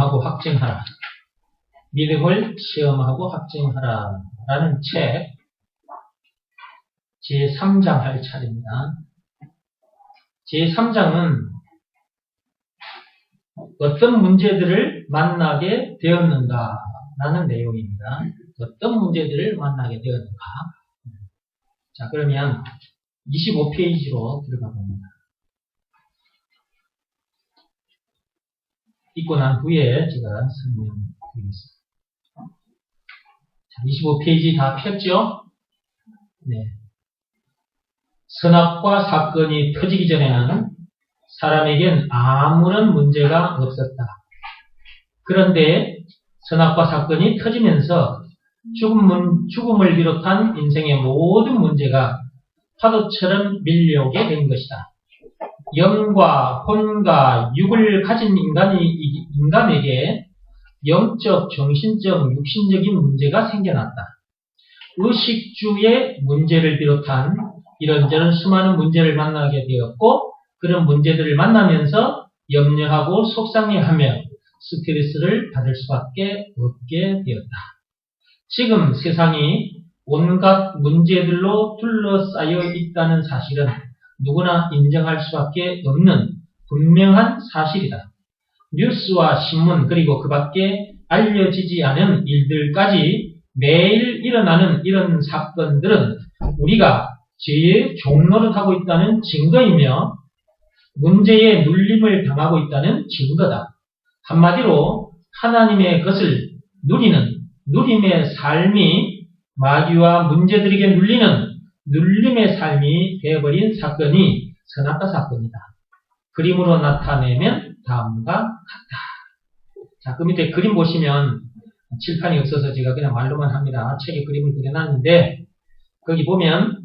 체험하고 확증하라. 믿음을 체험하고 확증하라. 라는 책 제3장 할 차례입니다. 제3장은 어떤 문제들을 만나게 되었는가 라는 내용입니다. 어떤 문제들을 만나게 되었는가. 자, 그러면 25페이지로 들어가 봅니다. 읽고 난 후에 제가 설명드리겠습니다. 자, 25페이지 다 폈죠? 네. 선악과 사건이 터지기 전에는 사람에겐 아무런 문제가 없었다. 그런데 선악과 사건이 터지면서 죽음을 비롯한 인생의 모든 문제가 파도처럼 밀려오게 된 것이다. 영과 혼과 육을 가진 인간에게 영적, 정신적, 육신적인 문제가 생겨났다. 의식주의 문제를 비롯한 이런저런 수많은 문제를 만나게 되었고, 그런 문제들을 만나면서 염려하고 속상해하며 스트레스를 받을 수밖에 없게 되었다. 지금 세상이 온갖 문제들로 둘러싸여 있다는 사실은 누구나 인정할 수밖에 없는 분명한 사실이다. 뉴스와 신문 그리고 그 밖에 알려지지 않은 일들까지 매일 일어나는 이런 사건들은 우리가 죄의 종노릇하고 있다는 증거이며 문제에 눌림을 당하고 있다는 증거다. 한마디로 하나님의 것을 누림의 삶이 마귀와 문제들에게 눌리는 눌림의 삶이 되어버린 사건이 선악과 사건이다. 그림으로 나타내면 다음과 같다. 자, 그 밑에 그림 보시면 칠판이 없어서 제가 그냥 말로만 합니다. 책에 그림을 그려놨는데 거기 보면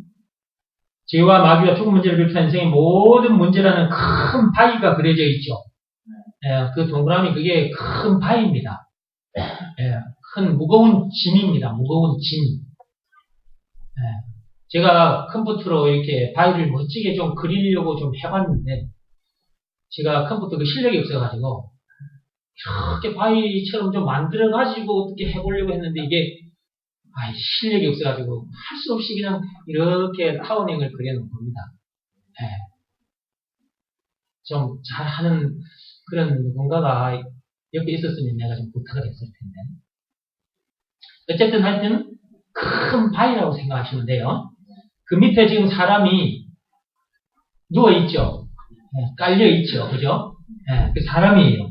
죄와 마귀와 죽음 문제를 비롯한 인생의 모든 문제라는 큰 바위가 그려져 있죠. 그 동그라미 그게 큰 바위입니다. 큰 무거운 짐입니다. 무거운 짐. 제가 컴퓨터로 이렇게 바위를 멋지게 좀 그리려고 좀 해봤는데 제가 컴퓨터 그 실력이 없어가지고 이렇게 바위처럼 좀 만들어가지고 어떻게 해보려고 했는데 이게 실력이 없어가지고 할 수 없이 그냥 이렇게 타원형을 그려놓은 겁니다. 좀 잘하는 그런 누군가가 옆에 있었으면 내가 좀 부탁을 했을 텐데. 어쨌든 하여튼 큰 바위라고 생각하시면 돼요. 그 밑에 지금 사람이 누워있죠. 깔려있죠. 그죠? 그 사람이에요.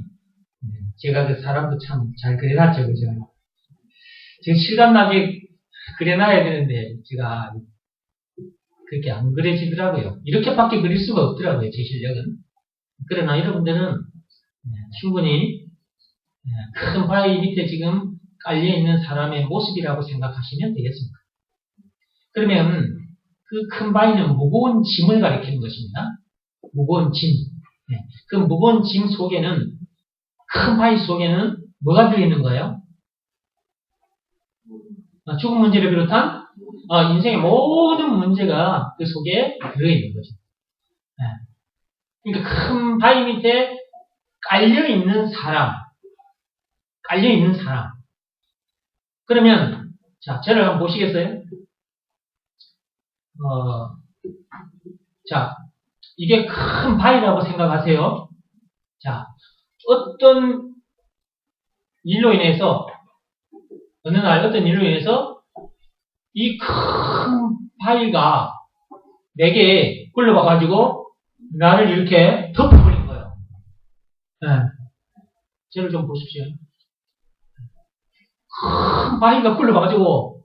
제가 그 사람도 참 잘 그려놨죠. 그죠? 지금 실감나게 그려놔야 되는데 제가 그렇게 안 그려지더라고요. 이렇게밖에 그릴 수가 없더라고요. 제 실력은. 그러나 여러분들은 충분히 큰 바위 밑에 지금 깔려있는 사람의 모습이라고 생각하시면 되겠습니다. 그러면 그 큰 바위는 무거운 짐을 가리키는 것입니다. 무거운 짐. 그 무거운 짐 속에는 큰 바위 속에는 뭐가 들어있는 거예요? 죽음 문제를 비롯한 인생의 모든 문제가 그 속에 들어있는 거죠. 그러니까 큰 바위 밑에 깔려있는 사람. 그러면 자, 저를 한번 보시겠어요? 자, 이게 큰 바위라고 생각하세요. 자, 어떤 일로 인해서 어느 날 어떤 일로 인해서 이 큰 바위가 내게 굴러와가지고 나를 이렇게 덮어버린 거예요. 저를 좀 보십시오. 큰 바위가 굴러와가지고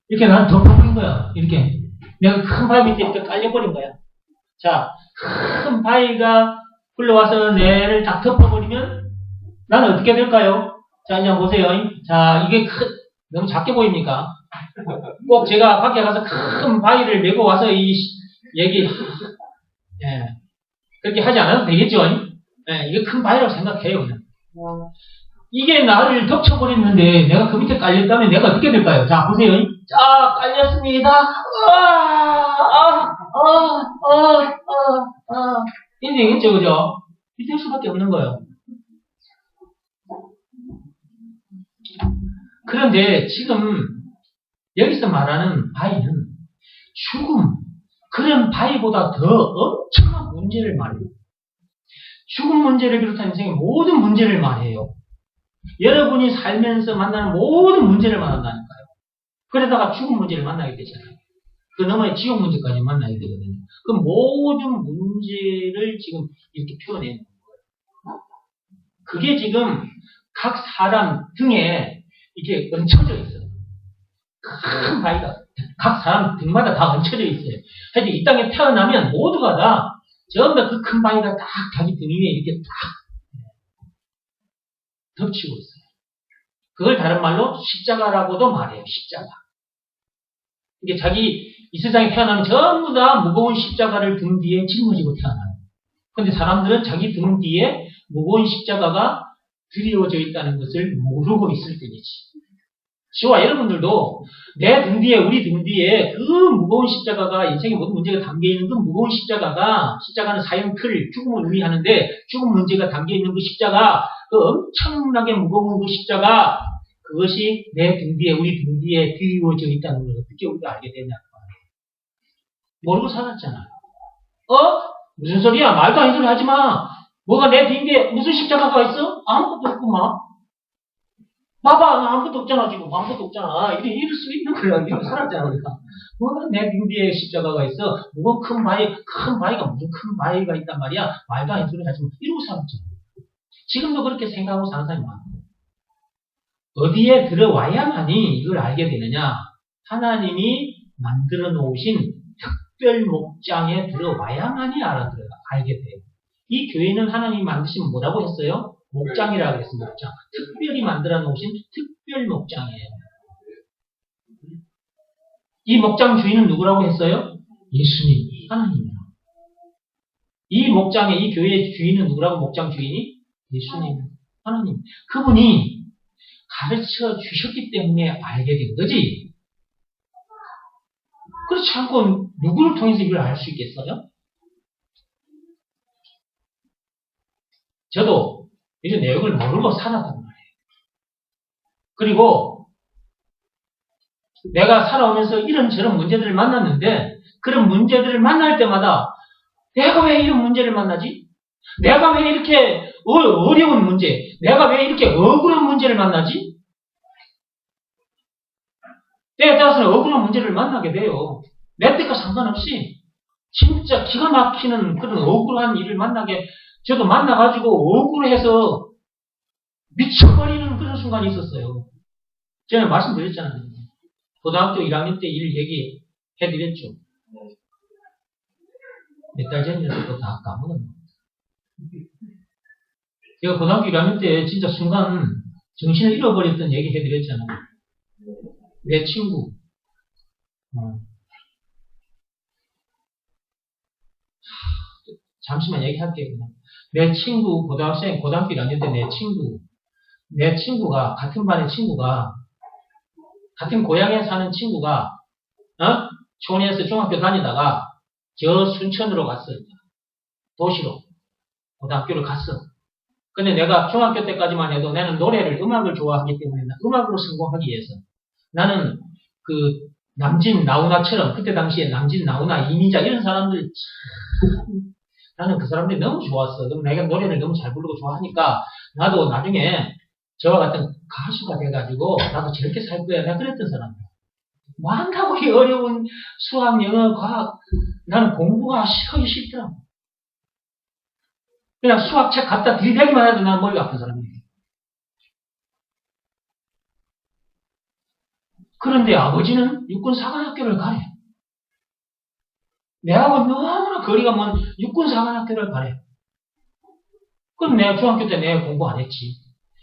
이렇게 나를 덮어버린 거야. 이렇게 내가 큰 바위 밑에 이렇게 깔려버린 거야. 자, 큰 바위가 굴러와서 내를 딱 덮어버리면 나는 어떻게 될까요? 자, 이제 보세요. 자, 이게 너무 작게 보입니까? 꼭 제가 밖에 가서 큰 바위를 메고 와서 그렇게 하지 않아도 되겠죠? 이게 큰 바위라고 생각해요, 그냥. 이게 나를 덮쳐버렸는데 내가 그 밑에 깔렸다면 내가 어떻게 될까요? 자, 보세요. 자, 깔렸습니다. 이렇게 되겠죠, 그죠? 이럴 수밖에 없는 거예요. 그런데 지금 여기서 말하는 바위는 죽음, 그런 바위보다 더 엄청난 문제를 말해요. 죽음 문제를 비롯한 인생의 모든 문제를 말해요. 여러분이 살면서 만나는 모든 문제를 만난다니까요. 그러다가 죽음 문제를 만나게 되잖아요. 그 너머의 지옥 문제까지 만나게 되거든요. 그 모든 문제를 지금 이렇게 표현해 놓은 거예요. 그게 지금 각 사람 등에 이게 얹혀져 있어요. 큰 바위가 각 사람 등마다 다 얹혀져 있어요. 하여튼 이 땅에 태어나면 모두가 다 전부 다 그 큰 바위가 딱 자기 등 위에 이렇게 딱 덮치고 있어요. 그걸 다른 말로 십자가라고도 말해요. 십자가. 이게 자기 이 세상에 태어나면 전부 다 무거운 십자가를 등 뒤에 짊어지고 태어나요. 그런데 사람들은 자기 등 뒤에 무거운 십자가가 드리워져 있다는 것을 모르고 있을 뿐이지. 저와 여러분들도 내 등 뒤에, 우리 등 뒤에 그 무거운 십자가가 인생의 모든 문제가 담겨있는 그 무거운 십자가는 사형틀, 죽음을 의미하는데 죽음 문제가 담겨있는 그 십자가, 그 엄청나게 무거운 그 십자가, 그것이 내 등 뒤에, 우리 등 뒤에 드리워져 있다는 걸 어떻게 우리가 알게 되냐. 모르고 살았잖아. 무슨 소리야? 말도 안 되는 소리 하지 마. 뭐가 내 등 뒤에 무슨 십자가가 있어? 아무것도 없구만. 봐봐, 아무것도 없잖아, 지금. 아무것도 없잖아. 이럴 수 있는 거야. 이렇게 살았잖아, 우리가. 뭐가 내 등 뒤에 십자가가 있어? 무슨 큰 바위가 무슨 큰 바위가 있단 말이야? 말도 안 되는 소리 하지 마. 이러고 살았잖아. 지금도 그렇게 생각하고 사는 사람이 많아. 어디에 들어와야만이 이걸 알게 되느냐? 하나님이 만들어 놓으신 특별 목장에 들어와야만이 알게 돼요. 이 교회는 하나님이 만드신 뭐라고 했어요? 목장이라고 했어요. 목장. 특별히 만들어 놓으신 특별 목장이에요. 이 목장 주인은 누구라고 했어요? 예수님, 하나님이요. 이 목장의, 이 교회의 주인은 누구라고? 목장 주인이? 예수님, 하나님. 그분이 가르쳐 주셨기 때문에 알게 된 거지. 그렇지 않고 누구를 통해서 이걸 알 수 있겠어요? 저도 이런 내용을 모르고 살았단 말이에요. 그리고 내가 살아오면서 이런저런 문제들을 만났는데 그런 문제들을 만날 때마다 내가 왜 이런 문제를 만나지? 내가 왜 이렇게 어려운 문제, 내가 왜 이렇게 억울한 문제를 만나지? 때에 따라서는 억울한 문제를 만나게 돼요. 내 때과 상관없이 진짜 기가 막히는 그런 억울한 일을 만나게 저도 만나가지고 억울해서 미쳐버리는 그런 순간이 있었어요. 제가 말씀드렸잖아요. 고등학교 1학년 때 일 얘기해드렸죠. 몇 달 전이라서 다 까먹었네. 제가 고등학교 1학년 때 진짜 순간 정신을 잃어버렸던 얘기 해드렸잖아요. 내 친구. 잠시만 얘기할게요. 내 친구, 고등학교 1학년 때 내 친구가, 같은 반의 친구가, 같은 고향에 사는 친구가, 촌에서 중학교 다니다가, 저 순천으로 갔어요. 도시로. 고등학교를 갔어. 근데 내가 중학교 때까지만 해도 나는 음악을 좋아하기 때문에 음악으로 성공하기 위해서 나는 그 남진 나훈아처럼 그때 당시에 남진 나훈아 이미자 이런 사람들 나는 그 사람들이 너무 좋았어. 그럼 내가 노래를 너무 잘 부르고 좋아하니까 나도 나중에 저와 같은 가수가 돼가지고 나도 저렇게 살 거야. 내가 그랬던 사람이야. 뭐 한다고 이 어려운 수학, 영어, 과학 나는 공부가 하기 싫더라고. 그냥 수학책 갖다 들이대기만 해도 나는 머리가 아픈 사람이에요. 그런데 아버지는 육군사관학교를 가래. 내하고 너무나 거리가 먼 육군사관학교를 가래. 그럼 내가 중학교 때 내가 공부 안 했지.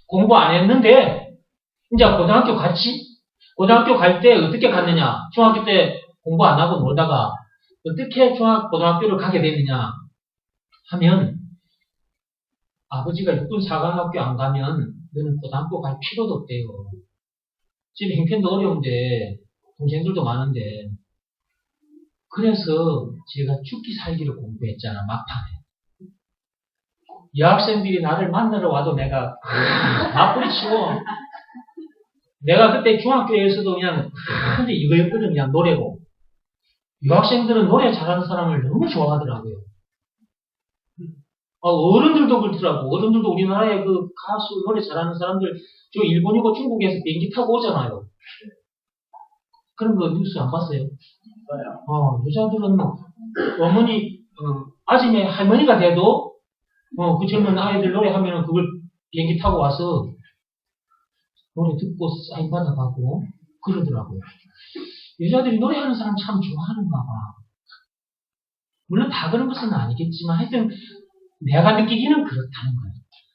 공부 안 했는데 이제 고등학교 갔지. 고등학교 갈 때 어떻게 갔느냐. 중학교 때 공부 안 하고 놀다가 어떻게 고등학교를 가게 됐느냐 하면 아버지가 육군사관학교 안 가면 너는 고등학교 갈 필요도 없대요. 지금 형편도 어려운데 동생들도 많은데 그래서 제가 죽기 살기를 공부했잖아. 막판에 여학생들이 나를 만나러 와도 내가 다 뿌리치고 내가 그때 중학교에서도 그냥 근데 이거였거든. 그냥 노래고. 유학생들은 노래 잘하는 사람을 너무 좋아하더라고요. 어른들도 그렇더라고. 어른들도 우리나라에 그 가수 노래 잘하는 사람들 저 일본이고 중국에서 비행기 타고 오잖아요. 그런 거 뉴스 안 봤어요? 여자들은 어머니 아침에 할머니가 돼도 그 젊은 아이들 노래하면 그걸 비행기 타고 와서 노래 듣고 사인 받아가고 그러더라고요. 여자들이 노래하는 사람 참 좋아하는가 봐. 물론 다 그런 것은 아니겠지만 하여튼 내가 느끼기는 그렇다는 거예요.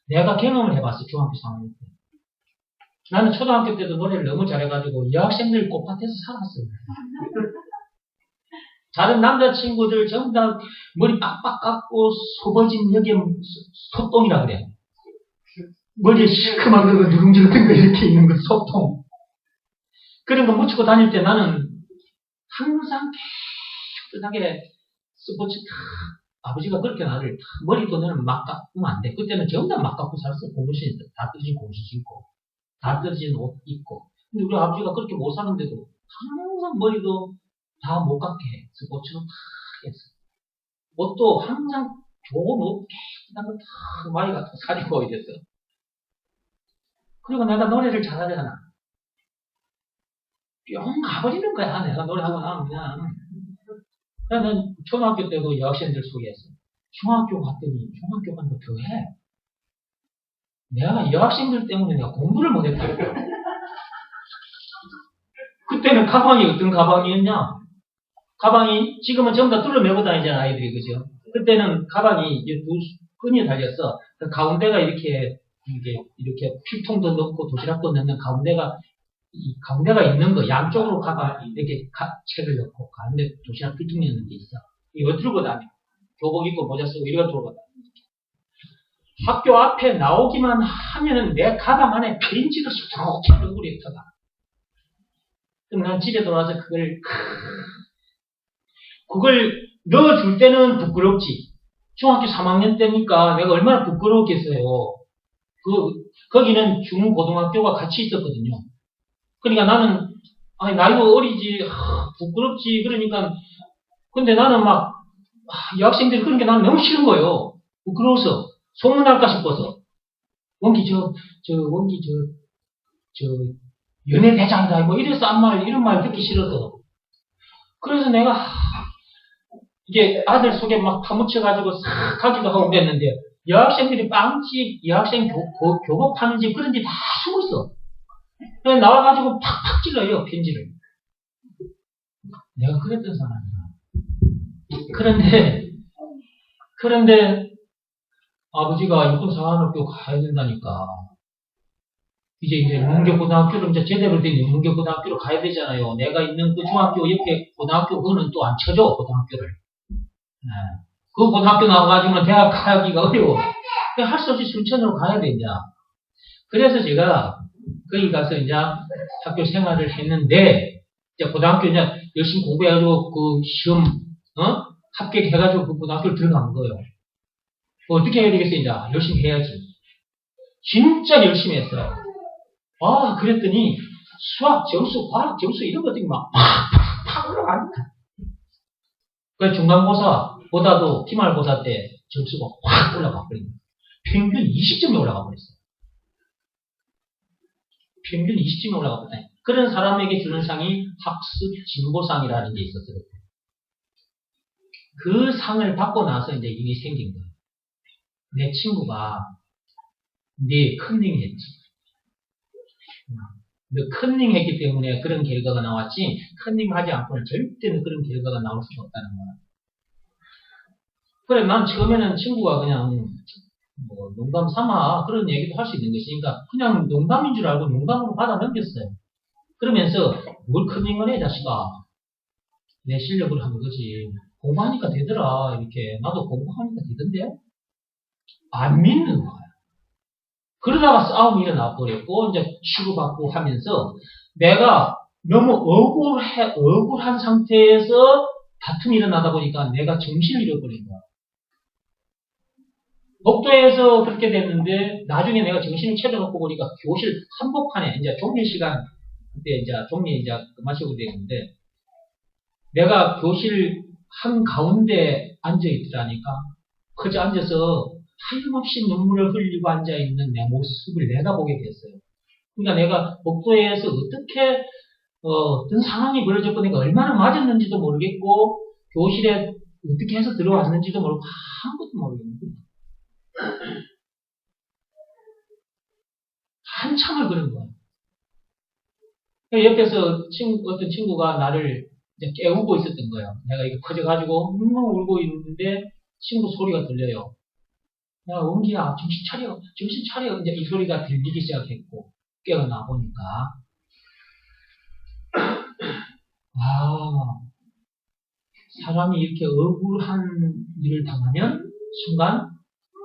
내가 경험을 해봤어. 중학교 3학년 때. 나는 초등학교 때도 노래를 너무 잘해가지고 여학생들 꽃밭에서 살았어요. 다른 남자친구들 전부 다 머리 빡빡 깎고 소버진 여기에 소똥이라 그래. 머리에 시큼한 거 누룽지 같은 거 이렇게 있는 거 소똥. 그런 거 묻히고 다닐 때 나는 항상 깨끗하게 스포츠 아버지가 그렇게 나를 머리도 너는 막 깎으면 안 돼. 그때는 전부 다 막 깎고 살았어. 고무신 다 떨어진 고무신 신고 다 떨어진 옷 입고. 근데 우리 아버지가 그렇게 못 사는데도 항상 머리도 다 못 깎게 해. 스포츠로 다 했어. 옷도 항상 좋은 옷 깨끗한 거 다 많이 갖고 사리고 이랬어. 그리고 내가 노래를 잘하잖아. 뿅 가버리는 거야. 내가 노래하고 나면 그냥. 나는 초등학교 때도 여학생들 소개했어. 중학교 갔더니 중학교 가면 더 해. 내가 여학생들 때문에 내가 공부를 못했거든. 그때는 가방이 어떤 가방이었냐? 가방이 지금은 전부 다 뚫어 메고 다니잖아 아이들이 그죠? 그때는 가방이 두 끈이 달렸어. 그 가운데가 이렇게 필통도 넣고 도시락도 넣는 가운데가 있는 거 양쪽으로 가방 이렇게 책을 넣고 가운데 도시락 필통 넣는 게 있어. 이거 들고 다녀. 교복 입고 모자 쓰고 이거 들고 다녀. 학교 앞에 나오기만 하면은 내 가방 안에 페인지가 수북히 얼굴에 들어가. 그럼 난 집에 돌아와서 그걸 넣어줄 때는 부끄럽지. 중학교 3학년 때니까 내가 얼마나 부끄러웠겠어요. 거기는 중고등학교가 같이 있었거든요. 그러니까 나는, 나이도 어리지, 부끄럽지, 그러니까, 근데 나는 여학생들이 그런 게 나는 너무 싫은 거예요. 부끄러워서. 소문날까 싶어서. 원기, 연예대장이다. 뭐, 이런 말 듣기 싫어서. 그래서 내가, 이게 아들 속에 막 파묻혀가지고 싹 가기도 하고 그랬는데, 여학생들이 빵집, 여학생 교복 파는 집 그런 집 다 숨어 있어. 그래서 나와가지고 팍팍 찔러요, 편지를. 내가 그랬던 사람이야. 그런데, 아버지가 육군사관학교 가야 된다니까. 이제 문교고등학교로 이제 제대로 된 문교고등학교로 가야 되잖아요. 내가 있는 그 중학교 옆에 고등학교 그거는 또 안 쳐줘, 고등학교를. 그 고등학교 나와가지고는 대학 가기가 어려워. 할 수 없이 순천으로 가야 돼, 이제. 그래서 제가 거기 가서 이제 학교 생활을 했는데, 이제 고등학교 이제 열심히 공부해가지고 그 시험, 합격해가지고 그 고등학교를 들어간 거예요. 어떻게 해야 되겠어요, 이제? 열심히 해야지. 진짜 열심히 했어요. 그랬더니 수학 점수, 과학 점수 이런 것들이 막 팍팍팍 올라가니까. 그 중간고사보다도 기말고사 때 점수가 확 올라가 버린 거예요. 평균 20점이 올라가 버렸어요. 평균 20점이 올라가 버렸어요. 그런 사람에게 주는 상이 학습 진보상이라는 게 있었어요. 그 상을 받고 나서 이제 일이 생긴 거예요. 내 친구가 컨닝했지. 컨닝했기 때문에 그런 결과가 나왔지, 컨닝하지 않고는 절대로 그런 결과가 나올 수가 없다는 거야. 그래, 난 처음에는 친구가 그냥 농담 삼아 그런 얘기도 할 수 있는 것이니까 그냥 농담인 줄 알고 농담으로 받아 넘겼어요. 그러면서 뭘 컨닝을 해, 자식아. 내 실력을 한 거지. 공부하니까 되더라. 이렇게 나도 공부하니까 되던데 안 믿는 거야. 그러다가 싸움이 일어나 버렸고, 이제 치고받고 하면서, 내가 너무 억울한 상태에서 다툼이 일어나다 보니까 내가 정신을 잃어버린 거야. 복도에서 그렇게 됐는데, 나중에 내가 정신을 차려놓고 보니까 교실 한복판에, 이제 종례 시간 그때 이제 종이 이제 마시고 되는데 내가 교실 한 가운데 앉아 있더라니까. 그저 앉아서 하염없이 눈물을 흘리고 앉아 있는 내 모습을 내가 보게 됐어요. 그러니까 내가 복도에서 어떻게 어떤 상황이 벌어졌고 내가 얼마나 맞았는지도 모르겠고 교실에 어떻게 해서 들어왔는지도 모르고 아무것도 모르겠는 거예요. 한참을 그런 거예요. 옆에서 어떤 친구가 나를 이제 깨우고 있었던 거예요. 내가 이거 커져가지고 울고 있는데 친구 소리가 들려요. 야, 원기야, 정신 차려, 정신 차려. 이제 이 소리가 들리기 시작했고 깨어나 보니까 아, 사람이 이렇게 억울한 일을 당하면 순간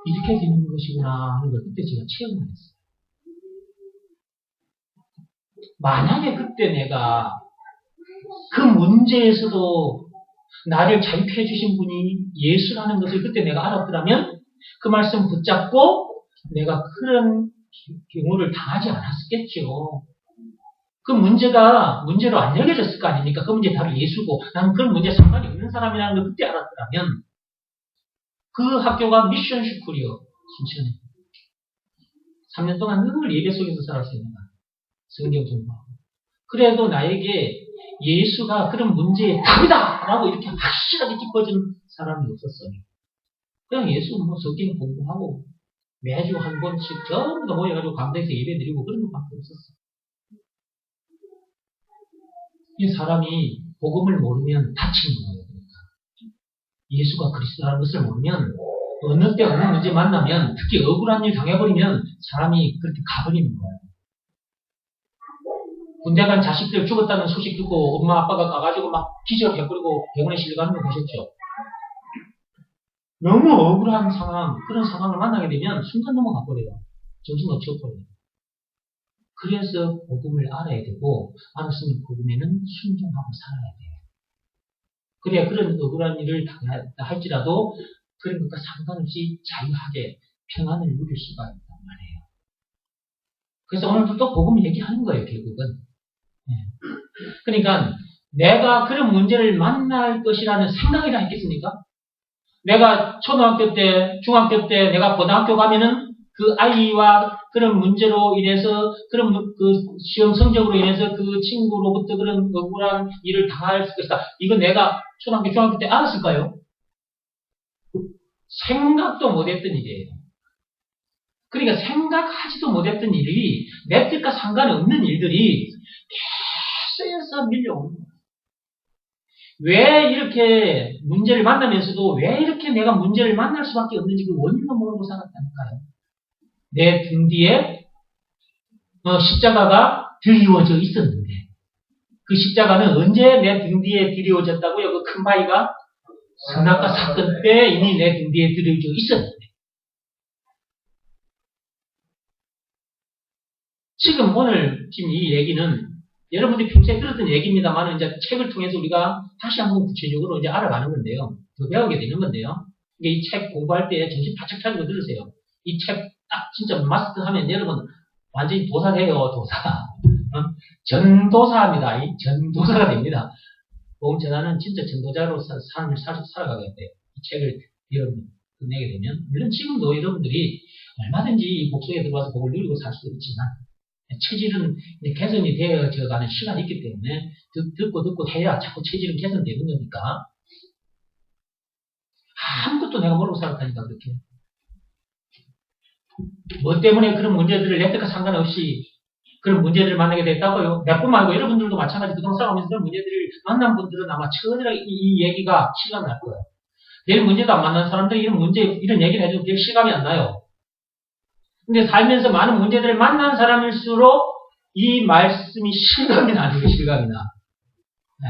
이렇게 되는 것이구나 하는 걸 그때 제가 체험을 했어요. 만약에 그때 내가 그 문제에서도 나를 자유케 해주신 분이 예수라는 것을 그때 내가 알았더라면 그 말씀 붙잡고 내가 그런 경우를 당하지 않았겠죠. 그 문제가 문제로 안 여겨졌을 거 아닙니까? 그 문제 바로 예수고 나는 그런 문제에 상관이 없는 사람이라는 걸 그때 알았더라면 그 학교가 미션 스쿨이요. 순천에 3년 동안 늘 예배 속에서 살았습니다. 성경 공부하고. 그래도 나에게 예수가 그런 문제의 답이다! 라고 이렇게 확실하게 짚어준 사람이 없었어요. 그냥 예수 성경 공부하고 매주 한 번씩 전부 다 모여가지고 강당에서 예배 드리고 그런 것밖에 없었어요. 이 사람이 복음을 모르면 다치는 거예요. 그러니까. 예수가 그리스도라는 것을 모르면 어느 때 어느 문제 만나면 특히 억울한 일 당해버리면 사람이 그렇게 가버리는 거예요. 군대 간 자식들 죽었다는 소식 듣고 엄마 아빠가 가가지고 막 기절해버리고 병원에 실려가는 거 보셨죠? 너무 억울한 상황, 그런 상황을 만나게 되면 순간 넘어가 버려요. 정신 놓쳐버려요. 그래서 복음을 알아야 되고 알았으면 복음에는 순종하고 살아야 돼요. 그래야 그런 억울한 일을 당했다 할지라도 그런 것과 상관없이 자유하게 평안을 누릴 수가 있단 말이에요. 그래서 오늘도 또 복음 얘기하는 거예요, 결국은. 그러니까 내가 그런 문제를 만날 것이라는 생각이라 했겠습니까? 내가 초등학교 때, 중학교 때, 내가 고등학교 가면은 그 아이와 그런 문제로 인해서, 그런 그 시험 성적으로 인해서 그 친구로부터 그런 억울한 일을 당할 수 있다. 이거 내가 초등학교, 중학교 때 알았을까요? 생각도 못했던 일이에요. 그러니까 생각하지도 못했던 일이 내 뜻과 상관없는 일들이 계속해서 밀려오는 거예요. 왜 이렇게 문제를 만나면서도 왜 이렇게 내가 문제를 만날 수밖에 없는지 그 원인도 모르고 살았다니까요. 내 등 뒤에 십자가가 드리워져 있었는데 그 십자가는 언제 내 등 뒤에 드리워졌다고요? 그 큰 바위가 선악과 사건 때 이미 내 등 뒤에 드리워져 있었는데 지금 오늘 이 얘기는 여러분들이 평소에 들었던 얘기입니다만 이제 책을 통해서 우리가 다시 한번 구체적으로 이제 알아가는 건데요. 더 배우게 되는 건데요. 이게 이 책 공부할 때 정신 바짝 차리고 들으세요. 이 책 딱 진짜 마스터하면 여러분 완전히 도사 돼요. 도사. 전도사입니다. 이 전도사가 됩니다. 복음 전하는 진짜 전도자로 삶을 살아가게 돼요. 이 책을 여러분 끝내게 되면 물론 지금도 여러분들이 얼마든지 이 복수에 들어와서 복을 누리고 살 수도 있지만 체질은 개선이 되어가는 시간이 있기 때문에 듣고 해야 자꾸 체질은 개선되는 거니까 아무것도 내가 모르고 살았다니까 그렇게 뭐 때문에 그런 문제들을 내 뜻과 상관없이 그런 문제들을 만나게 됐다고요. 내뿐만 아니고 여러분들도 마찬가지 그동안 살아오면서 그런 문제들을 만난 분들은 아마 처절하게 이 얘기가 실감 날 거예요. 내일 문제도 안 만난 사람들이 이런 얘기를 해도 별 실감이 안 나요. 근데 살면서 많은 문제들을 만난 사람일수록 이 말씀이 실감이 나는 게 실감이 나. 네.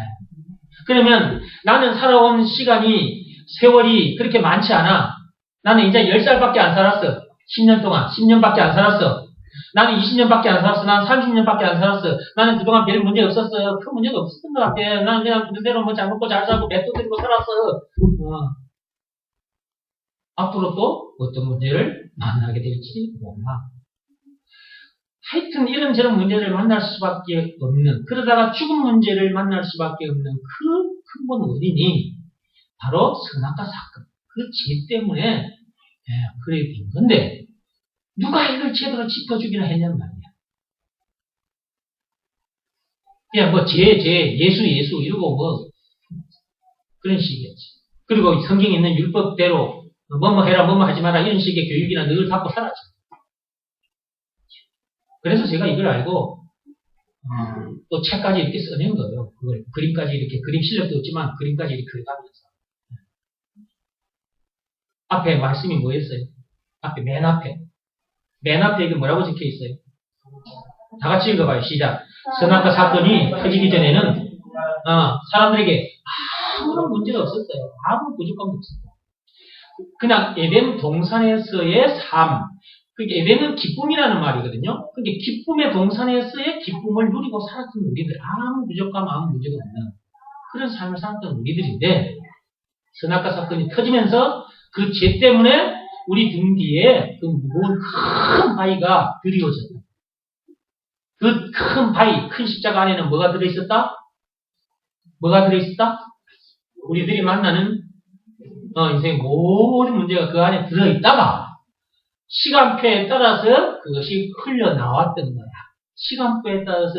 그러면 나는 살아온 시간이 세월이 그렇게 많지 않아. 나는 이제 10살밖에 안 살았어. 10년 동안 10년밖에 안 살았어. 나는 20년밖에 안 살았어. 나는 30년밖에 안 살았어. 나는 그동안 별 문제 없었어요. 큰 문제가 없었던 것 같아. 나는 그냥 그대로 잘 먹고 잘 살고 맷도 들고 살았어. 앞으로 또 어떤 문제를 만나게 될지 몰라. 하여튼 이런저런 문제를 만날 수밖에 없는, 그러다가 죽음 문제를 만날 수밖에 없는 그 근본 원인이 바로 선악과 사건, 그 죄 때문에 그래 된 건데 누가 이걸 제대로 짚어주기나 했냔 말이야. 그냥 뭐 예수 이러고 뭐 그런 식이었지. 그리고 성경에 있는 율법대로 뭐뭐 해라 뭐뭐 하지 마라 이런 식의 교육이나 늘 받고 살았죠. 그래서 제가 이걸 알고 또 책까지 이렇게 써낸 거예요. 그걸 그림까지 이렇게 그림 실력도 없지만 그림까지 이렇게 그려가면서 앞에 말씀이 뭐였어요? 맨 앞에 이게 뭐라고 적혀 있어요? 다 같이 읽어봐요. 시작. 선악과 사건이 터지기 전에는 사람들에게 아무런 문제가 없었어요. 아무 부족함도 없었어요. 그냥 에덴 동산에서의 삶. 그게 에덴은 기쁨이라는 말이거든요. 그게 기쁨의 동산에서의 기쁨을 누리고 살았던 우리들. 아무 부족함, 아무 문제가 없는 그런 삶을 살았던 우리들인데 선악과 사건이 터지면서 그 죄 때문에 우리 등 뒤에 그 무거운 큰 바위가 드리워졌다. 그 큰 바위, 큰 십자가 안에는 뭐가 들어있었다? 우리들이 만나는 인생의 모든 문제가 그 안에 들어있다가 시간표에 따라서 그것이 흘러나왔던 거야. 시간표에 따라서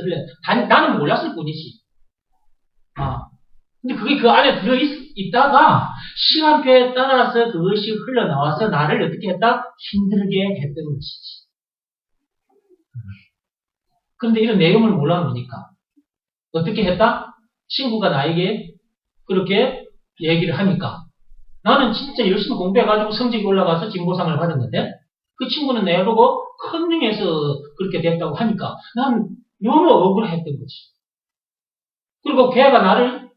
나는 몰랐을 뿐이지. 근데 그게 그 안에 들어있다가 시간표에 따라서 그것이 흘러나와서 나를 어떻게 했다? 힘들게 했던 것이지. 그런데 이런 내용을 몰라놓으니까 어떻게 했다? 친구가 나에게 그렇게 얘기를 하니까 나는 진짜 열심히 공부해가지고 성적이 올라가서 진보상을 받았는데 그 친구는 내가 보고 컨닝해서 그렇게 됐다고 하니까 난 너무 억울했던 거지. 그리고 걔가 나를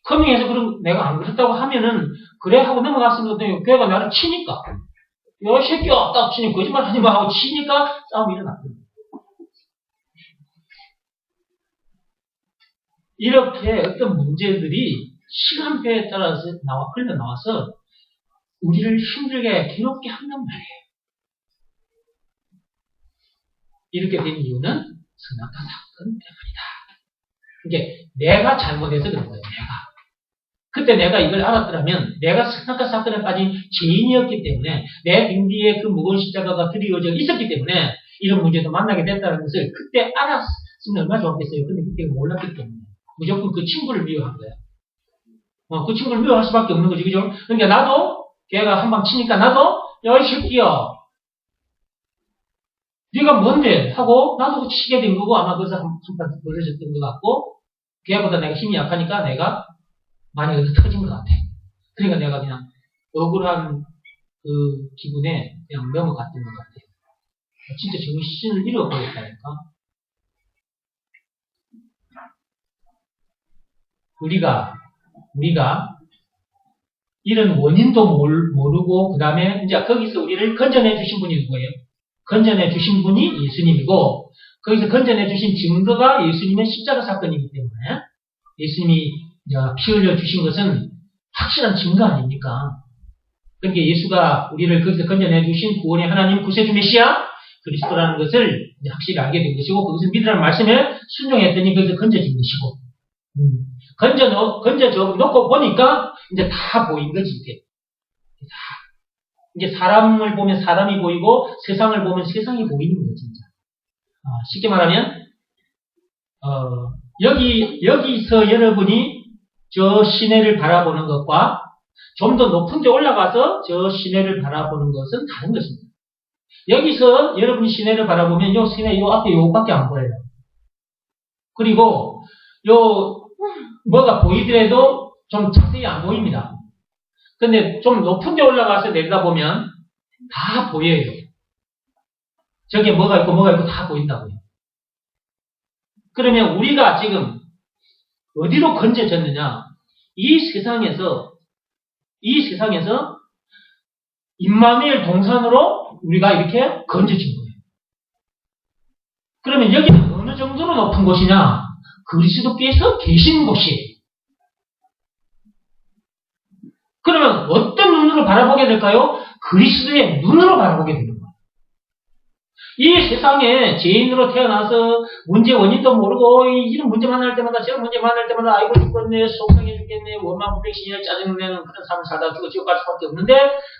커밍해서 그럼 내가 안 그랬다고 하면은 그래 하고 넘어갔으면 걔가 나를 치니까 야 새끼야 딱 치니 거짓말 하지 마 하고 치니까 싸움이 일어났거든. 이렇게 어떤 문제들이 시간표에 따라서 흘러나와서 우리를 힘들게 괴롭게 한단 말이에요. 이렇게 된 이유는 선악과 사건 때문이다. 이게 내가 잘못해서 그런 거예요. 그때 내가 이걸 알았더라면 내가 선악과 사건에 빠진 죄인이었기 때문에 내 등 뒤에 그 무거운 십자가가 드리워져 있었기 때문에 이런 문제도 만나게 됐다는 것을 그때 알았으면 얼마나 좋았겠어요. 근데 그때 몰랐기 때문에 무조건 그 친구를 미워한 거야. 그 친구를 미워할 수밖에 없는 거지. 그죠? 그러니까 나도 걔가 한 방 치니까 나도 야 이 새끼야 네가 뭔데? 하고 나도 치게 된 거고 아마 그래서 한판 벌어졌던 것 같고 걔보다 내가 힘이 약하니까 내가 많이 여기서 터진 것 같아. 그러니까 내가 그냥 억울한 그 기분에 그냥 넘어갔던 것 같아요. 진짜 정신을 잃어버렸다니까. 우리가 이런 원인도 모르고 그 다음에 이제 거기서 우리를 건져내 주신 분이 누구예요? 건져내 주신 분이 예수님이고 거기서 건져내 주신 증거가 예수님의 십자가 사건이기 때문에 예수님이 피 흘려 주신 것은 확실한 증거 아닙니까? 그러니까 예수가 우리를 거기서 건져내 주신 구원의 하나님 구세주 메시아 그리스도라는 것을 이제 확실히 알게 된 것이고 그것을 믿으라는 말씀에 순종했더니 거기서 건져진 것이고 건져져 놓고 보니까 이제 다 보인 거지 이게. 이제 사람을 보면 사람이 보이고 세상을 보면 세상이 보이는 거지 진짜. 쉽게 말하면 여기서 여러분이 저 시내를 바라보는 것과 좀 더 높은 데 올라가서 저 시내를 바라보는 것은 다른 것입니다. 여기서 여러분이 시내를 바라보면 요 시내 요 앞에 요밖에 안 보여요. 그리고 뭐가 보이더라도 좀 자세히 안 보입니다. 근데 좀 높은 데 올라가서 내려다보면 다 보여요. 저게 뭐가 있고 다 보인다고요. 그러면 우리가 지금 어디로 건져졌느냐? 이 세상에서 임마누엘 동산으로 우리가 이렇게 건져진 거예요. 그러면 여기는 어느 정도로 높은 곳이냐? 그리스도께서 계신 곳이에요. 그러면 어떤 눈으로 바라보게 될까요? 그리스도의 눈으로 바라보게 되는 거예요. 이 세상에 죄인으로 태어나서 문제 원인도 모르고 이런 문제 만날 때마다 저런 문제 만날 때마다 아이고 죽겠네, 속상해 죽겠네, 원망불평신이야 짜증내는 그런 삶을 살다 죽어 지옥 갈 수밖에 없는데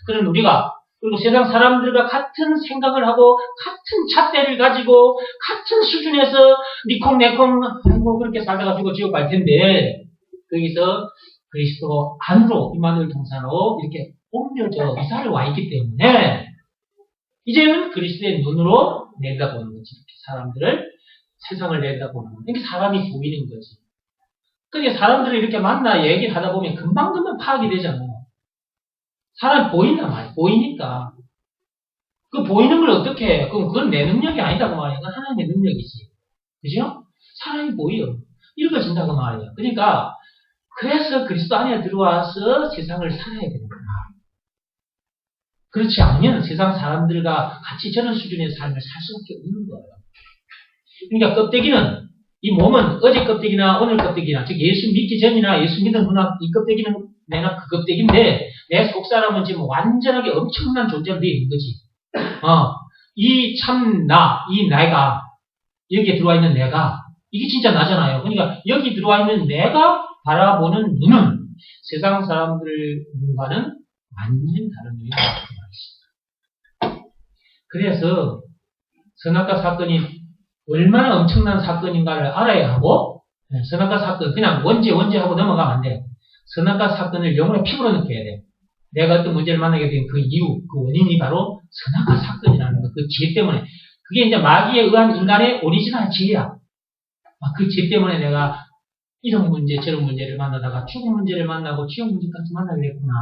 그런 우리가 그리고 세상 사람들과 같은 생각을 하고 같은 잣대를 가지고 같은 수준에서 니콩내콩 하고 그렇게 살다가 죽어 지옥 갈 텐데 거기서 그리스도 안으로 임마누엘 동산으로 이렇게 옮겨져 이사를 와 있기 때문에 이제는 그리스도의 눈으로 내다보는 거지. 이렇게 사람들을, 세상을 내다보는 거지. 이렇게 사람이 보이는 거지. 그러니까 사람들을 이렇게 만나 얘기하다 보면 금방금방 파악이 되잖아. 사람이 보인단 말이야. 보이니까. 그 보이는 걸 어떻게 해? 그럼 그건 내 능력이 아니다고 말이야. 그건 하나님의 능력이지. 그죠? 사람이 보여. 읽어진다고 말이야. 그러니까, 그래서 그리스도 안에 들어와서 세상을 살아야 되는 거야. 그렇지 않으면 세상 사람들과 같이 저런 수준의 삶을 살 수밖에 없는 거예요. 그러니까 껍데기는, 이 몸은 어제 껍데기나 오늘 껍데기나, 즉 예수 믿기 전이나 예수 믿은 후나 이 껍데기는 내가 그 껍데기인데 내 속사람은 지금 완전하게 엄청난 존재로 되어 있는 거지. 이 참 나, 이 내가, 여기에 들어와 있는 내가, 이게 진짜 나잖아요. 그러니까 여기 들어와 있는 내가 바라보는 눈은 세상 사람들 눈과는 완전히 다른 눈이 나타나고 있습니다. 그래서 선악과 사건이 얼마나 엄청난 사건인가를 알아야 하고, 선악과 사건 그냥 원죄 하고 넘어가면 안 돼. 선악과 사건을 영혼의 피부로 느껴야 돼. 내가 어떤 문제를 만나게 된 그 이유, 그 원인이 바로 선악과 사건이라는 거, 그 죄 때문에. 그게 이제 마귀에 의한 인간의 오리지널 죄야. 그 죄 때문에 내가 이런 문제, 저런 문제를 만나다가 죽은 문제를 만나고 지옥 문제까지 만나게 됐구나.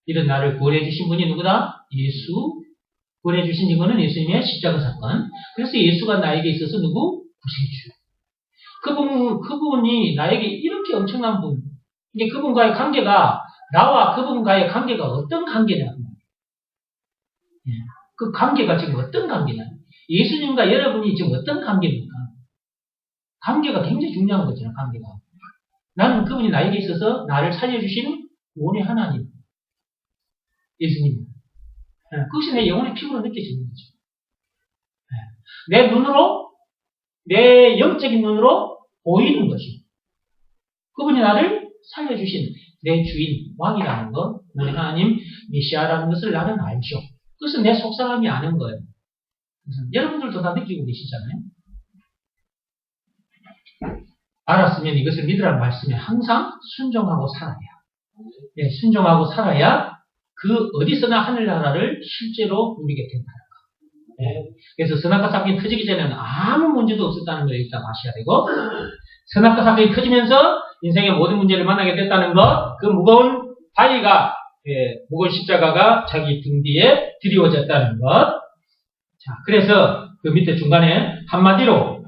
이런 나를 구원해주신 분이 누구다? 예수. 구원해주신 이거는 예수님의 십자가 사건. 그래서 예수가 나에게 있어서 누구? 구세주. 그분이 나에게 이렇게 엄청난 분. 이게 그분과의 관계가, 나와 그분과의 관계가 어떤 관계냐. 그 관계가 지금 어떤 관계냐. 예수님과 여러분이 지금 어떤 관계입니까? 관계가 굉장히 중요한 거잖아요, 관계가. 나는 그분이 나에게 있어서 나를 살려주시는 구원의 하나님. 예수님. 그것이 내 영혼의 피부로 느껴지는 거죠. 내 눈으로, 내 영적인 눈으로 보이는 것이. 그분이 나를 살려주신 내 주인, 왕이라는 것, 우리 하나님, 메시아라는 것을 나는 알죠. 그것은 내 속사람이 아는 거예요. 여러분들도 다 느끼고 계시잖아요. 알았으면 이것을 믿으라는 말씀에 항상 순종하고 살아야. 순종하고 살아야 그 어디서나 하늘나라를 실제로 누리게 된다는 거. 그래서 선악과 사건이 터지기 전에는 아무 문제도 없었다는 걸 일단 아셔야 되고, 선악과 사건이 터지면서 인생의 모든 문제를 만나게 됐다는 것, 그 무거운 바위가, 무거운 십자가가 자기 등 뒤에 드리워졌다는 것. 자, 그래서 그 밑에 중간에 한마디로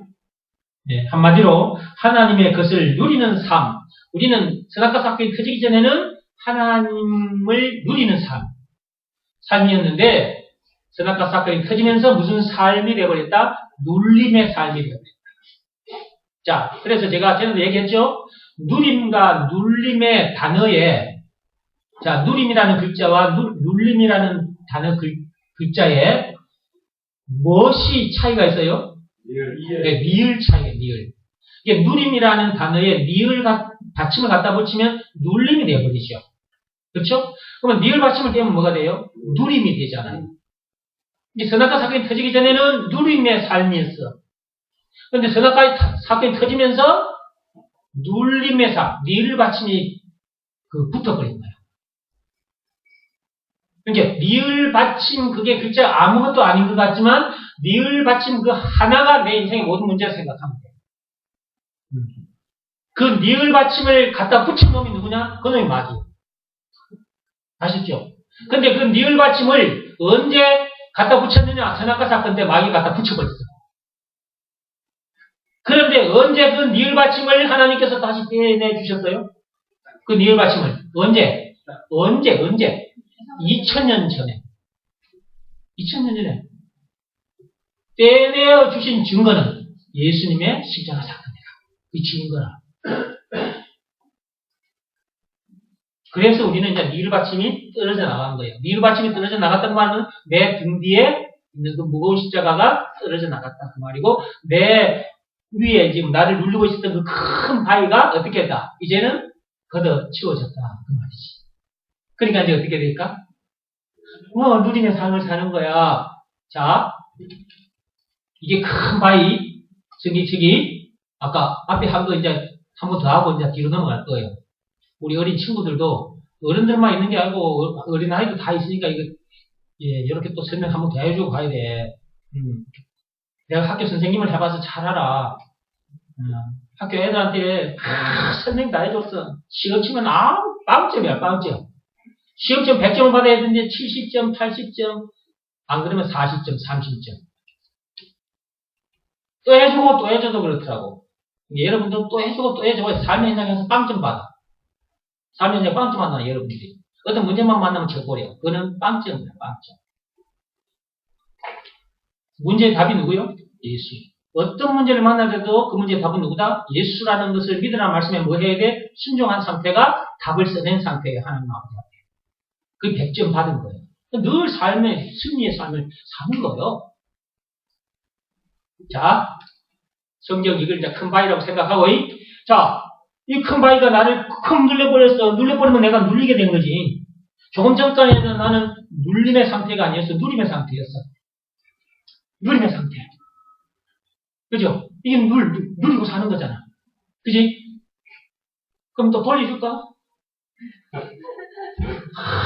하나님의 것을 누리는 삶. 우리는 선악과 사건이 터지기 전에는 하나님을 누리는 삶이었는데, 선악과 사건이 터지면서 무슨 삶이 되어버렸다? 눌림의 삶이 되어버렸다. 자, 그래서 제가 전에도 얘기했죠? 누림과 눌림의 단어에, 자, 누림이라는 글자와 눌림이라는 단어 글자에 무엇이 차이가 있어요? 니을 차이예요, 니을. 이게 누림이라는 단어에 니을 받침을 갖다 붙이면 눌림이 되어버리죠. 그렇죠? 그러면 니을 받침을 떼면 뭐가 돼요? 누림이 되잖아요. 이 선악과 사건이 터지기 전에는 누림의 삶이었어. 그런데 선악과 사건이 터지면서 눌림의 삶, 니을 받침이 붙어버린 거예요. 그러니까 니을 받침 그게 글자 아무것도 아닌 것 같지만 니을 받침 그 하나가 내 인생의 모든 문제를 생각하면 돼요. 그 니을 받침을 갖다 붙인 놈이 누구냐? 그 놈이 마귀. 아시죠? 근데 그 니을 받침을 언제 갖다 붙였느냐? 선악과 사건 때 마귀 갖다 붙여버렸어요. 그런데 언제 그 니을 받침을 하나님께서 다시 떼내 주셨어요? 그 니을 받침을. 언제? 2000년 전에. 2000년 전에. 떼내어 주신 증거는 예수님의 십자가 사건이다. 그 증거라. 그래서 우리는 이제 니을 받침이 떨어져 나간 거예요. 니을 받침이 떨어져 나갔다는 말은 내 등 뒤에 있는 그 무거운 십자가가 떨어져 나갔다 그 말이고, 내 위에 지금 나를 누르고 있었던 그 큰 바위가 어떻게 했다? 이제는 걷어 치워졌다 그 말이지. 그러니까 이제 어떻게 될까? 누리는 삶을 사는 거야. 자, 이게 큰 바위, 저기 아까 앞에 한 거 이제 한 번 더 하고 이제 뒤로 넘어갈 거예요. 우리 어린 친구들도 어른들만 있는 게 아니고 어린 아이도 다 있으니까 이거 이렇게 또 설명 한 번 더 해주고 가야 돼. 내가 학교 선생님을 해봐서 잘 알아. 학교 애들한테 설명 다 해줬어. 시험 치면 빵점이야, 빵점. 시험점 100점을 받아야 되는데 70점, 80점, 안 그러면 40점, 30점. 또 해주고 또 해줘도 그렇더라고. 여러분도 또 해주고 또 해주고 삶의 현장에서 빵점 받아. 삶의 현장에 빵점 받나 여러분들이. 어떤 문제만 만나면 쳐버려. 그거는 빵점이야, 빵점. 문제의 답이 누구요? 예수. 어떤 문제를 만나도 그 문제의 답은 누구다? 예수라는 것을 믿으라는 말씀에 뭐 해야 돼? 순종한 상태가 답을 써낸 상태에 하나님 아버지 앞에. 그 100점 받은 거예요. 늘 삶의, 승리의 삶을 사는 거예요. 자, 성경 이걸 이제 큰 바위라고 생각하고, 자, 이 큰 바위가 나를 쿵 눌려버렸어. 눌려버리면 내가 눌리게 된 거지. 조금 전까지는 나는 눌림의 상태가 아니었어. 누림의 상태였어. 누림의 상태. 그죠? 이게 누리고 사는 거잖아. 그지? 그럼 또 돌려줄까?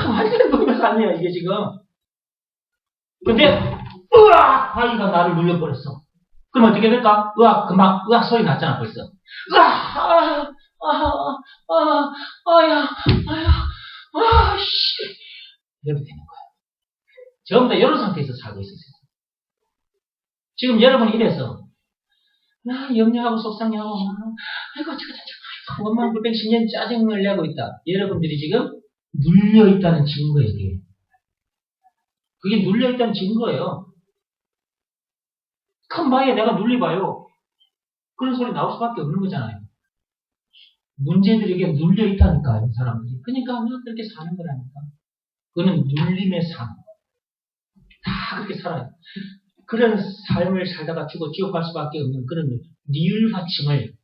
완전 누리고 사네요, 이게 지금. 근데, 바위가 나를 눌려버렸어. 그럼 어떻게 될까? 금방, 소리 났잖아, 벌써. 이렇게 되는 거야. 전부 다 이런 상태에서 살고 있었어요. 지금 여러분이 이래서, 염려하고 속상해하고, 원망 불평 신년 짜증을 내고 있다. 여러분들이 지금 눌려있다는 증거예요, 이게. 그게 눌려있다는 증거예요. 큰 바위에 내가 눌려봐요. 그런 소리 나올 수밖에 없는 거잖아요. 문제들에게 눌려있다니까요, 사람들이. 그러니까 그렇게 사는 거라니까. 그거는 눌림의 삶. 다 그렇게 살아요. 그런 삶을 살다가 죽어 지옥 갈 수밖에 없는 그런 니을 받침을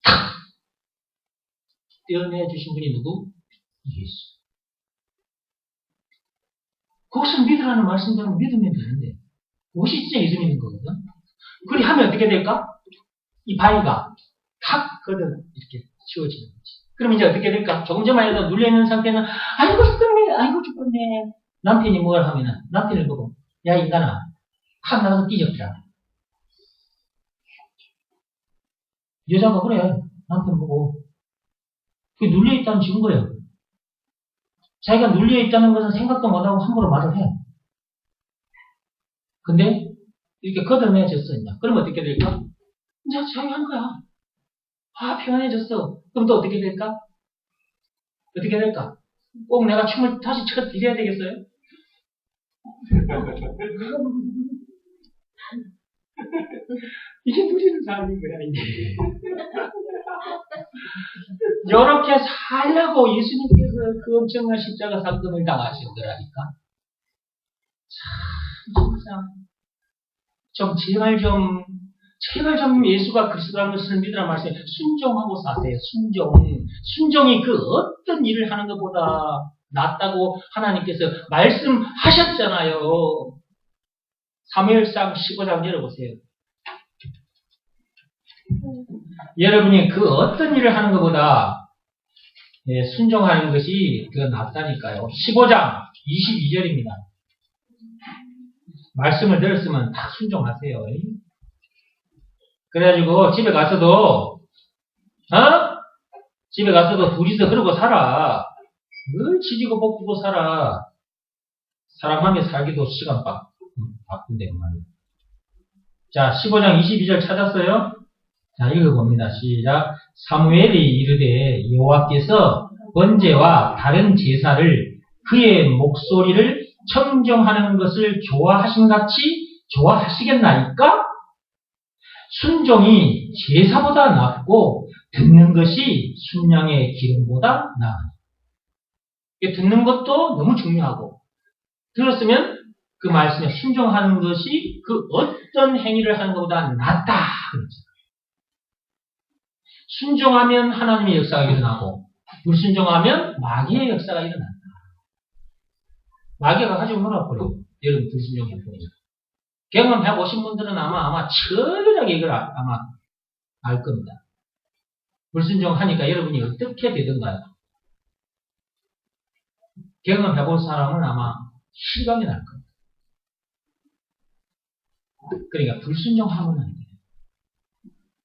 탁 떼어내 주신 분이 누구? 예수. 그것을 믿으라는 말씀대로 믿으면 되는데, 그것이 진짜 예수 믿는 거거든. 그리 하면 어떻게 될까? 이 바위가 탁 걷어 이렇게 치워지는 거지. 그럼 이제 어떻게 될까? 조금 전만 해도 눌려있는 상태는, 아이고 죽겠네, 아이고 죽겠네. 남편이 뭘 하면은, 남편을 보고, 야 인간아, 확 나가서 뒤졌더라. 여자가 그래, 남편 보고. 그게 눌려있다는 증거예요. 자기가 눌려있다는 것은 생각도 못하고 함부로 말을 해. 근데 이렇게 걷어내졌어. 그럼 어떻게 될까? 이제 자기가 하는 거야. 평안해졌어. 그럼 또 어떻게 될까? 어떻게 될까? 꼭 내가 춤을 다시 춰드려야 되겠어요? 이게 누리는 삶인 거야, 이게. 이렇게 살려고 예수님께서 그 엄청난 십자가 사건을 당하신 거라니까. 참, 진짜. 제발 좀 예수가 그리스도라는 것을 믿으라 말씀에 순종하고 사세요. 순종이 그 어떤 일을 하는 것보다 낫다고 하나님께서 말씀하셨잖아요. 사무엘상 15장 열어보세요. 여러분이 그 어떤 일을 하는 것보다 순종하는 것이 더 낫다니까요. 15장 22절입니다. 말씀을 들었으면 다 순종하세요. 그래가지고 집에 가서도 둘이서 그러고 살아. 늘 지지고 볶고 살아. 사랑하며 살기도 시간 바쁜데 말이야. 자, 15장 22절 찾았어요? 자, 읽어봅니다. 시작. 사무엘이 이르되 여호와께서 번제와 다른 제사를 그의 목소리를 청정하는 것을 좋아하신같이 좋아하시겠나이까? 순종이 제사보다 낫고 듣는 것이 순양의 기름보다 나으니. 듣는 것도 너무 중요하고, 들었으면 그 말씀에 순종하는 것이 그 어떤 행위를 하는 것보다 낫다. 순종하면 하나님의 역사가 일어나고, 불순종하면 마귀의 역사가 일어난다. 마귀가 가지고 놀아버려요. 여러분 불순종해버리면. 경험해보신 분들은 아마 철저하게 이걸 아마 알 겁니다. 불순종하니까 여러분이 어떻게 되던가요? 경험해본 사람은 아마 실감이 날 겁니다. 그러니까 불순종하면 안 돼요.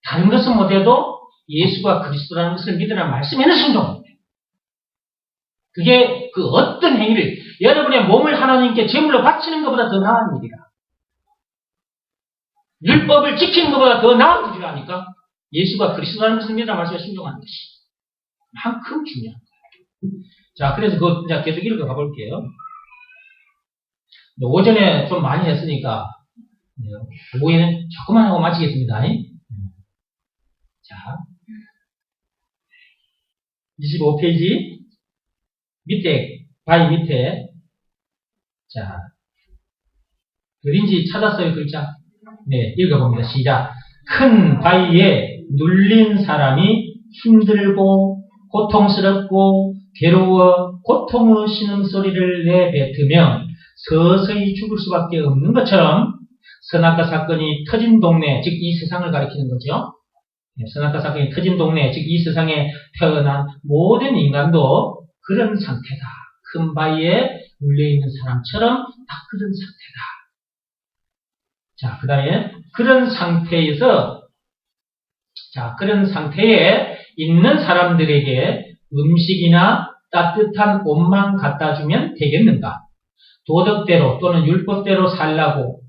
다른 것은 못해도 예수가 그리스도라는 것을 믿으라는 말씀에는 순종해야 돼요. 그게 그 어떤 행위를 여러분의 몸을 하나님께 제물로 바치는 것보다 더 나은 일이라. 율법을 지키는 것보다 더 나은 일이라니까. 예수가 그리스도라는 것을 믿으라는 말씀에 순종하는 것이 만큼 중요한 거예요. 자, 그래서 그거 이제 계속 읽어가 볼게요. 오전에 좀 많이 했으니까 오후에는 조금만 하고 마치겠습니다. 자, 25페이지 밑에 바위 밑에 자 어딘지 찾았어요 글자? 네, 읽어봅니다. 시작. 큰 바위에 눌린 사람이 힘들고 고통스럽고 괴로워 고통의 신음소리를 내뱉으면 서서히 죽을 수밖에 없는 것처럼 선악과 사건이 터진 동네, 즉 이 세상을 가리키는 거죠. 선악과 사건이 터진 동네, 즉 이 세상에 태어난 모든 인간도 그런 상태다. 큰 바위에 눌려있는 사람처럼 딱 그런 상태다. 자, 그 다음에 그런 상태에 있는 사람들에게 음식이나 따뜻한 옷만 갖다 주면 되겠는가? 도덕대로 또는 율법대로 살라고,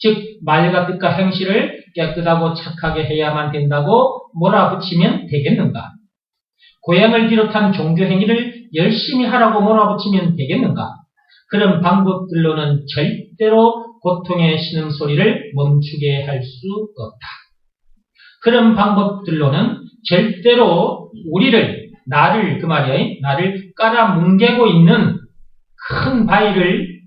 즉 말과 뜻과 행실을 깨끗하고 착하게 해야만 된다고 몰아붙이면 되겠는가? 고향을 비롯한 종교 행위를 열심히 하라고 몰아붙이면 되겠는가? 그런 방법들로는 절대로 고통의 신음소리를 멈추게 할 수 없다. 그런 방법들로는 절대로 나를 깔아뭉개고 있는 큰 바위를,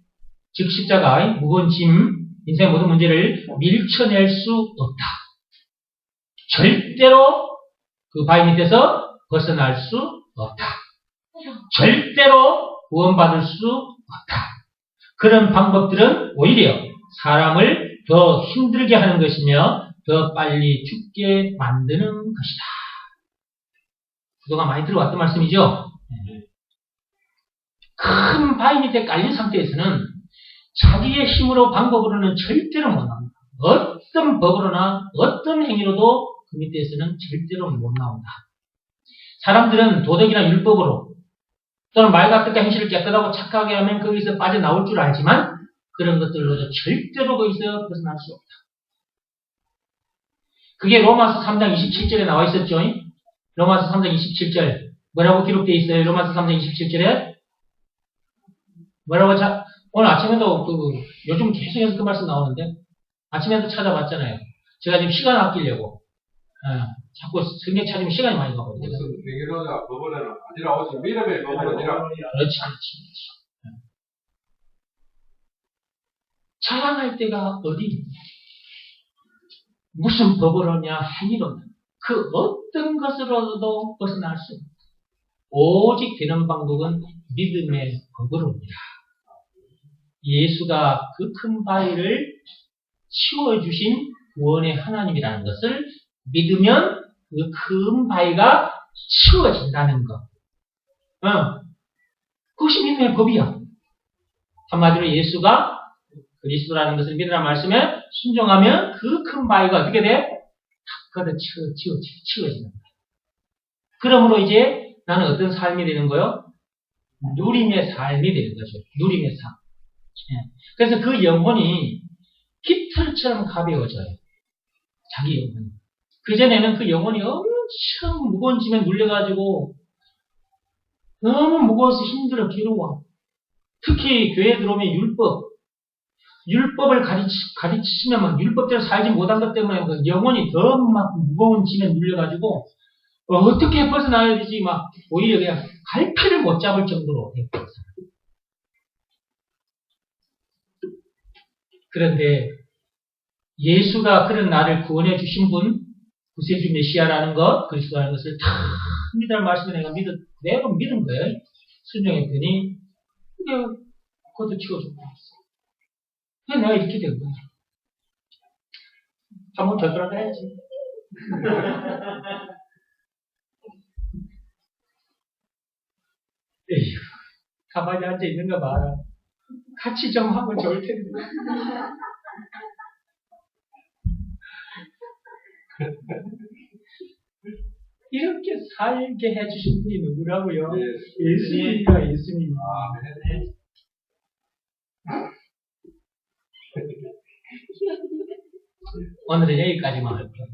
즉 십자가의 무거운 짐, 인생의 모든 문제를 밀쳐낼 수 없다. 절대로 그 바위 밑에서 벗어날 수 없다. 절대로 구원받을 수 없다. 그런 방법들은 오히려 사람을 더 힘들게 하는 것이며 더 빨리 죽게 만드는 것이다. 그동안 많이 들어왔던 말씀이죠. 큰 바위 밑에 깔린 상태에서는 자기의 힘으로 방법으로는 절대로 못 나온다. 어떤 법으로나 어떤 행위로도 그 밑에서는 절대로 못 나온다. 사람들은 도덕이나 율법으로 또는 말과 뜻과 행실을 깨끗하고 착하게 하면 거기서 빠져나올 줄 알지만 그런 것들로도 절대로 거기서 벗어날 수 없다. 그게 로마서 3장 27절에 나와 있었죠. 로마서 3장 27절 뭐라고 기록되어 있어요? 로마서 3장 27절에 뭐라고 오늘 아침에도 요즘 계속해서 그 말씀 나오는데 아침에도 찾아봤잖아요. 제가 지금 시간 아끼려고 자꾸 성경 찾으면 시간이 많이 가거든요. 무슨 명예로자 법원에는 아니라 오직 믿음의 법원이라. 그렇지. 자랑할 때가 어디? 무슨 법으로냐 행위로냐 그 어떤 것으로도 벗어날 수 없다. 오직 되는 방법은 믿음의 법으로입니다. 예수가 그 큰 바위를 치워주신 구원의 하나님이라는 것을 믿으면 그 큰 바위가 치워진다는 것. 그것이 믿음의 법이야. 한마디로 예수가 그리스도라는 것을 믿으라는 말씀에 순종하면 그 큰 바위가 어떻게 돼? 탁 걷어 치워지는 거야. 그러므로 이제 나는 어떤 삶이 되는 거요? 누림의 삶이 되는 거죠. 누림의 삶. 그래서 그 영혼이 깃털처럼 가벼워져요. 자기 영혼이. 그전에는 그 영혼이 엄청 무거운 짐에 눌려가지고 너무 무거워서 힘들어 괴로워. 특히 교회에 들어오면 율법을 가르치시면 막 율법대로 살지 못한 것 때문에 그 영혼이 더 막 무거운 짐에 눌려가지고 어떻게 벗어나야 되지 막 오히려 그냥 갈피를 못 잡을 정도로 행복했어요. 그런데 예수가 그런 나를 구원해 주신 분, 구세주 메시아라는 것, 그리스도라는 것을 다 믿을 말씀을 내가 믿은 거예요. 순종했더니 그것도 치워주고 그래서 내가 이렇게 된 거야. 한번 더 돌아가야지. 에휴, 가만히 앉아 있는 거 봐라. 같이 좀 하면 좋을 텐데. 이렇게 살게 해주신 분이 누구라고요? 예수님이야, 예수님. 오늘은 여기까지만 할 거예요.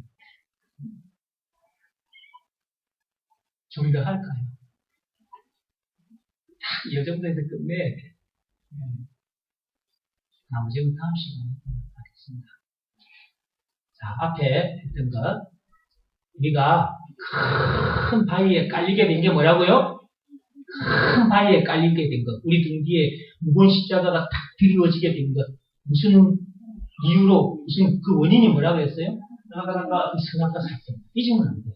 좀 더 할까요? 이 정도에서 끝내야 돼. 나머지는 다음 시간에 하겠습니다. 자, 앞에 했던 것. 우리가 큰 바위에 깔리게 된 게 뭐라고요? 큰 바위에 깔리게 된 것. 우리 등 뒤에 무거운 십자가가 탁 드리워지게 된 것. 무슨 이유로, 무슨 그 원인이 뭐라고 했어요? 선악과 사건. 잊으면 안 돼요.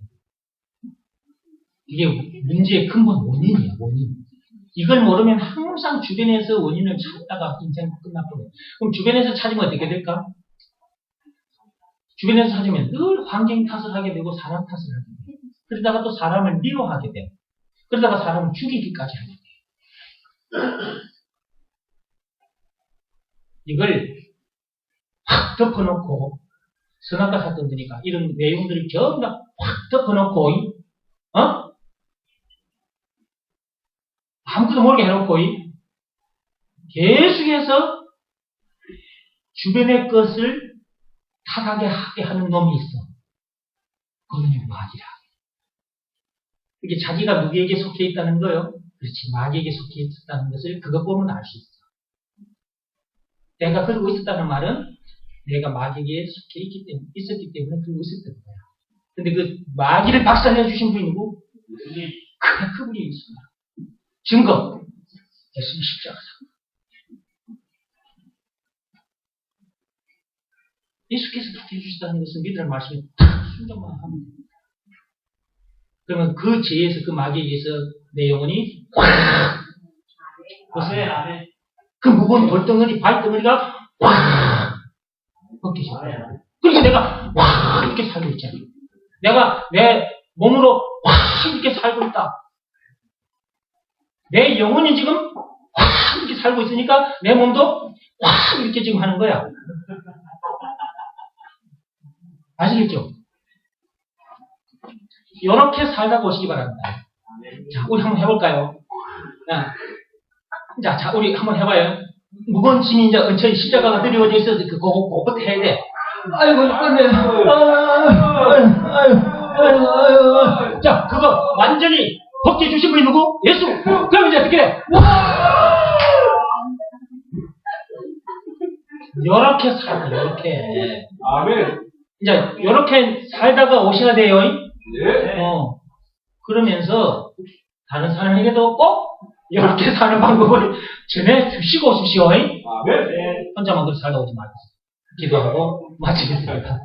이게 문제의 근본 원인이에요, 원인. 이걸 모르면 항상 주변에서 원인을 찾다가 인생 끝나버려요. 그럼 주변에서 찾으면 어떻게 될까? 주변에서 찾으면 늘 환경 탓을 하게 되고 사람 탓을 하게 돼요. 그러다가 또 사람을 미워하게 돼요. 그러다가 사람을 죽이기까지 하게 돼요. 이걸 확 덮어놓고 선악과 사건들이니까 이런 내용들을 전부 다 확 덮어놓고 아무것도 모르게 해놓고 계속해서 주변의 것을 탓하게 하게 하는 놈이 있어. 그놈이 마귀라. 이게 자기가 누구에게 속해 있다는 거요. 그렇지. 마귀에게 속해 있었다는 것을 그것 보면 알 수 있어. 내가 그러고 있었다는 말은 내가 마귀에게 속해 있었기 때문에 그러고 있었던 거야. 근데 그 마귀를 박살내 주신 분이 누구? 그분이 있습니다. 증거. 예수님 십자가 사건. 예수께서 그렇게 해주시다는 것은 믿으라는 말씀이 딱 순종만 하면 됩니다. 그러면 그 죄에서, 그 마귀에 의해서 내 영혼이 확! 그 무거운 돌덩어리, 발덩어리가 확! 벗겨져. 그러니까 내가 확! 이렇게 살고 있잖아. 내가 내 몸으로 확! 이렇게 살고 있다. 내 영혼이 지금 확! 이렇게 살고 있으니까 내 몸도 확! 이렇게 지금 하는 거야. 아시겠죠? 이렇게 살다가 오시기 바랍니다. 자, 우리 한번 해볼까요? 자, 우리 한번 해봐요. 무거운 짐이 이제 얹혀있 십자가가 드리워져 있어서 그거 해야 돼. 아이고, 안돼. 아이고. 자, 그거 완전히 벗겨주신 분이 누구? 예수. 그럼 이제 어떻게 해? 요렇게 살아, 요렇게. 아멘. 이제 요렇게 살다가 오셔야 돼요. 예. 그러면서 다른 사람에게도 꼭 이렇게 사는 방법을 전해 주시고 오십시오. 아멘. 혼자만 그렇게 살다 오지 말고 기도하고 마치겠습니다.